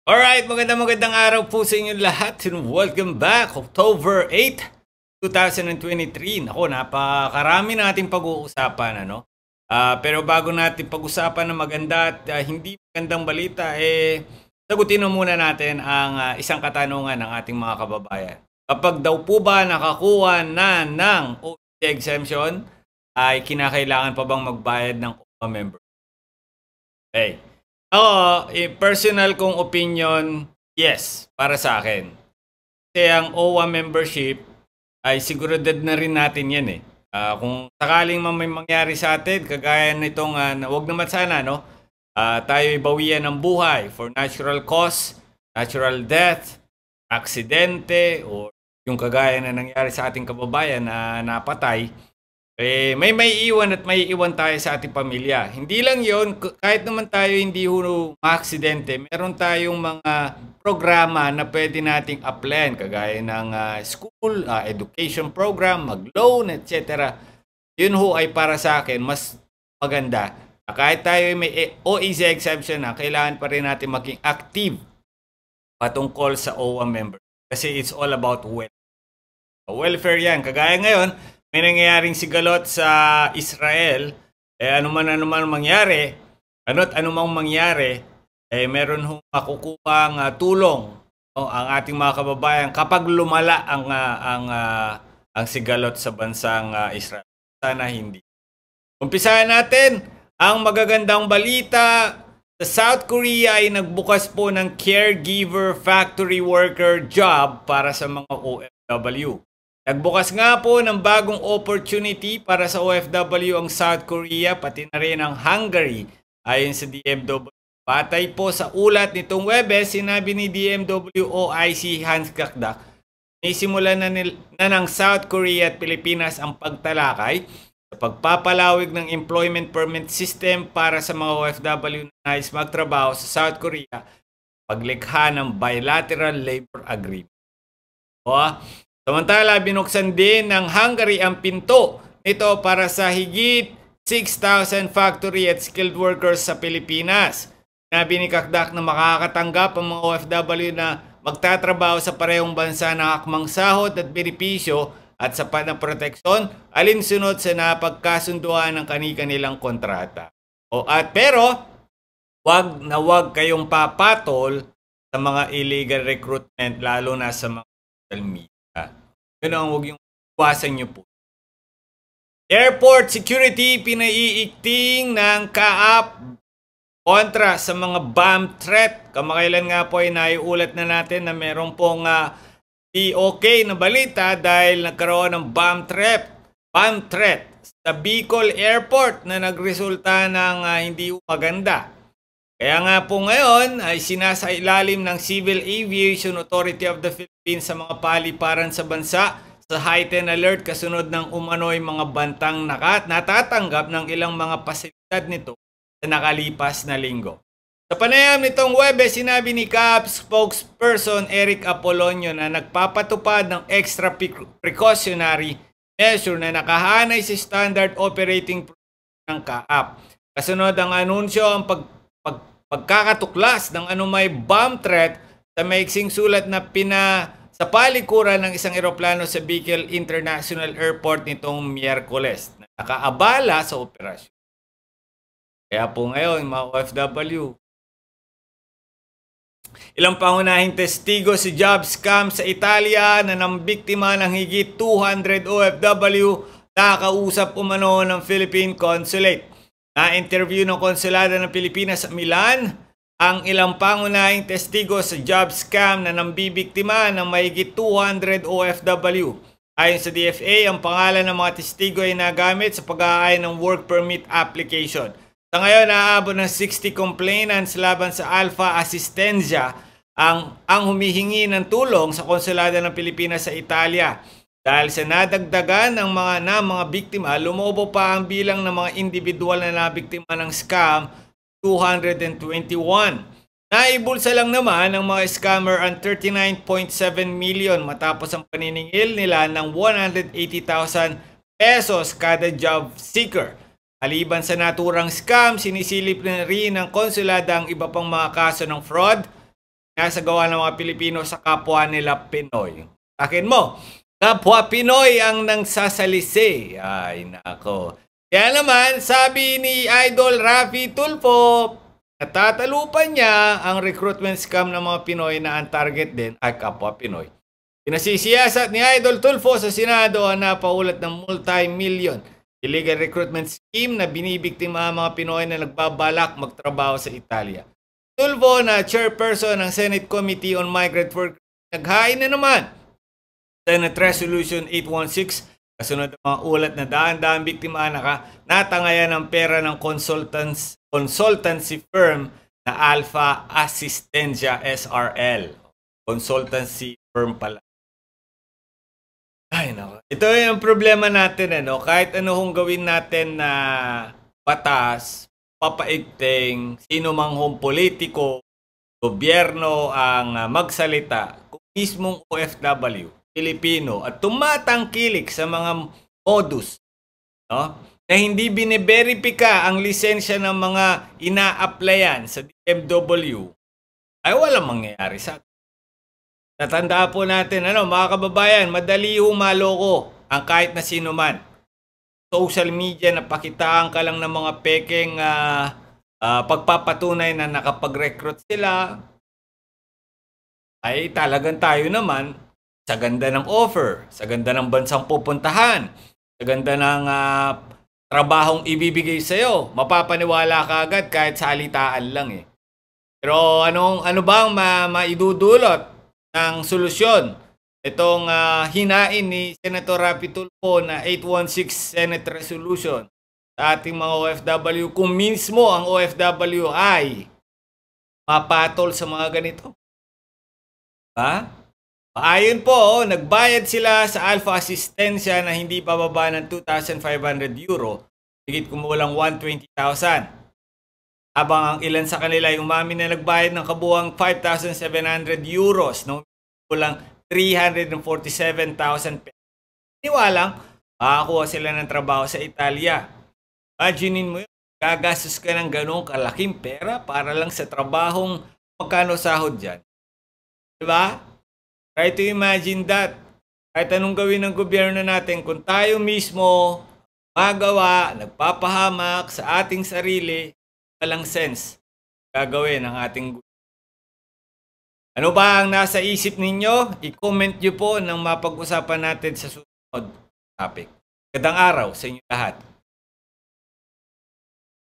Alright, magandang araw po sa inyo lahat and welcome back. October 8, 2023. Naku, napakarami nating pag-uusapan, ano? Pero bago natin pag-usapan ng maganda at hindi magandang balita, sagutin muna natin ang isang katanungan ng ating mga kababayan. Kapag daw po ba nakakuha na ng OEC exemption, ay kinakailangan pa bang magbayad ng OPA member? Okay. Ako, personal kong opinion, yes, para sa akin. Kasi ang OWA membership ay siguradad na rin natin yan eh. Kung sakaling may mangyari sa atin, kagaya nitong, wag naman sana, no? Tayo bawian ng buhay for natural cause, natural death, aksidente, o yung kagaya na nangyari sa ating kababayan na napatay, may iwan at may iwan tayo sa ating pamilya. Hindi lang yon, kahit naman tayo hindi ma-aksidente, meron tayong mga programa na pwede nating applyan, kagaya ng school, education program, mag-loan, etc. Yun ay para sa akin, mas maganda. Kahit tayo may OEC exemption na, kailangan pa rin natin maging active patungkol sa OWA member. Kasi it's all about welfare yan. Kagaya ngayon, may nangyayaring sigalot sa Israel, anuman mangyari, anumang mangyari, meron hong makukuhang tulong ang ating mga kababayan kapag lumala ang sigalot sa bansang Israel. Sana hindi. Umpisahan natin ang magagandang balita. Sa South Korea ay nagbukas po ng caregiver factory worker job para sa mga OFW. Nagbukas nga po ng bagong opportunity para sa OFW ang South Korea, pati na rin ang Hungary, ayon sa DMW. Patay po sa ulat nitong Webes, sinabi ni DMW OIC Hans Kakdak, nisimulan na ng South Korea at Pilipinas ang pagtalakay sa pagpapalawig ng employment permit system para sa mga OFW na nais magtrabaho sa South Korea, paglikha ng bilateral labor agreement. Samantala, binuksan din ng Hungary ang pinto nito para sa higit 6,000 factory at skilled workers sa Pilipinas. Sinabi ni Kakdak na makakatanggap ang mga OFW na magtatrabaho sa parehong bansa ng akmang sahod at benepisyo at sapat na proteksyon alinsunod sa napagkasunduan ng kanilang kontrata. Pero, wag kayong papatol sa mga illegal recruitment, lalo na sa mga social media. Ganun, huwag yung iwasan nyo po. Airport security pinaiigting ng CAAP kontra sa mga bomb threat. Kamakailan nga po ay naiulat na natin na meron pong di okay na balita dahil nagkaroon ng bomb threat sa Bicol Airport na nagresulta ng hindi maganda. Kaya nga po ngayon ay sinasailalim ng Civil Aviation Authority of the Philippines sa mga paliparan sa bansa sa heightened alert kasunod ng umano'y mga bantang natatanggap ng ilang mga pasilidad nito sa nakalipas na linggo. Sa panayam nitong Webes, sinabi ni CAAP spokesperson Eric Apolonio na nagpapatupad ng extra precautionary measure na nakahanay sa standard operating procedure ng CAAP. Kasunod ang anunsyo ang pagkakatuklas ng anumay bomb threat sa maiksing sulat na sa palikuran ng isang eroplano sa Bicol International Airport nitong Miyerkules na nakaabala sa operasyon. Kaya po ngayon, mga OFW, ilang pangunahing testigo si job scam sa Italia na nambiktima ng higit 200 OFW nakausap umano ng Philippine Consulate. Na-interview ng Konsulado ng Pilipinas sa Milan ang ilang pangunahing testigo sa job scam na nambibiktima ng mahigit 200 OFW. Ayon sa DFA, ang pangalan ng mga testigo ay nagamit sa pag-aayos ng work permit application. Sa ngayon, naabot ng 60 complainants laban sa Alpha Assistencia ang humihingi ng tulong sa Konsulado ng Pilipinas sa Italia. Dahil sa nadagdagan ng mga biktima, lumobo pa ang bilang ng mga individual na nabiktima ng scam, 221. Naibulsa lang naman ng mga scammer ang 39.7 million matapos ang paniningil nila ng 180,000 pesos kada job seeker. Maliban sa naturang scam, sinisilip na rin ng konsulada ang iba pang mga kaso ng fraud, sinasagawa ng mga Pilipino sa kapwa nila Pinoy. Akin mo, kapwa Pinoy ang nangsasalisi. Ay, nako. Kaya naman, sabi ni Idol Raffy Tulfo, natatalupan niya ang recruitment scam ng mga Pinoy na ang target din ay kapwa Pinoy. Pinasisiyasat ni Idol Tulfo sa Senado ang napaulat ng multi-million illegal recruitment scheme na binibiktima ang mga Pinoy na nagbabalak magtrabaho sa Italia. Tulfo na chairperson ng Senate Committee on Migrant Workers, naghain na naman Senate Resolution 816 kasunod ng mga ulat na daan-daan biktima natangayan ng pera ng consultancy firm na Alpha Assistencia SRL. Consultancy firm pala. Ay, nako. Ito yung problema natin, ano? Kahit ano kung gawin natin na batas, papaigting, sino mang hong politiko, gobyerno ang magsalita, kung mismong OFW, Pilipino, at tumatangkilik sa mga modus, no? Na hindi bine-verify ang lisensya ng mga ina-applyan sa DMW, ay walang mangyayari sa atin. Natandaan po natin, mga kababayan, madali maloko ang kahit na sino man. Social media, napakitaan ka lang ng mga pekeng pagpapatunay na nakapag-recruit sila. Ay talagang tayo naman, sa ganda ng offer, sa ganda ng bansang pupuntahan, sa ganda ng trabahong ibibigay sa'yo, mapapaniwala ka agad kahit salitaan lang eh. Pero ano bang maidudulot ng solusyon itong hinain ni Senator Raffy Tulfo na 816 Senate Resolution sa ating mga OFW kung mismo ang OFW ay mapatol sa mga ganito? Ayon po, nagbayad sila sa Alpha Assistencia na hindi bababa ng 2,500 euro, higit kumulang 120,000. Habang ang ilan sa kanila ay umamin na nagbayad ng kabuuang 5,700 euros, no? Kulang 347,000 pesos. Niwalang, makakuha sila ng trabaho sa Italia. Imaginin mo yun, gagastos ka ng ganong kalaking pera para lang sa trabahong magkano sahod dyan. Diba? Try to imagine that. Kahit anong gawin ng gobyerno natin, kung tayo mismo magawa, nagpapahamak sa ating sarili, walang sense gagawin ang ating gusto. Ano ba ang nasa isip ninyo? I-comment nyo po nang mapag-usapan natin sa susunod topic. Magandang araw sa inyo lahat.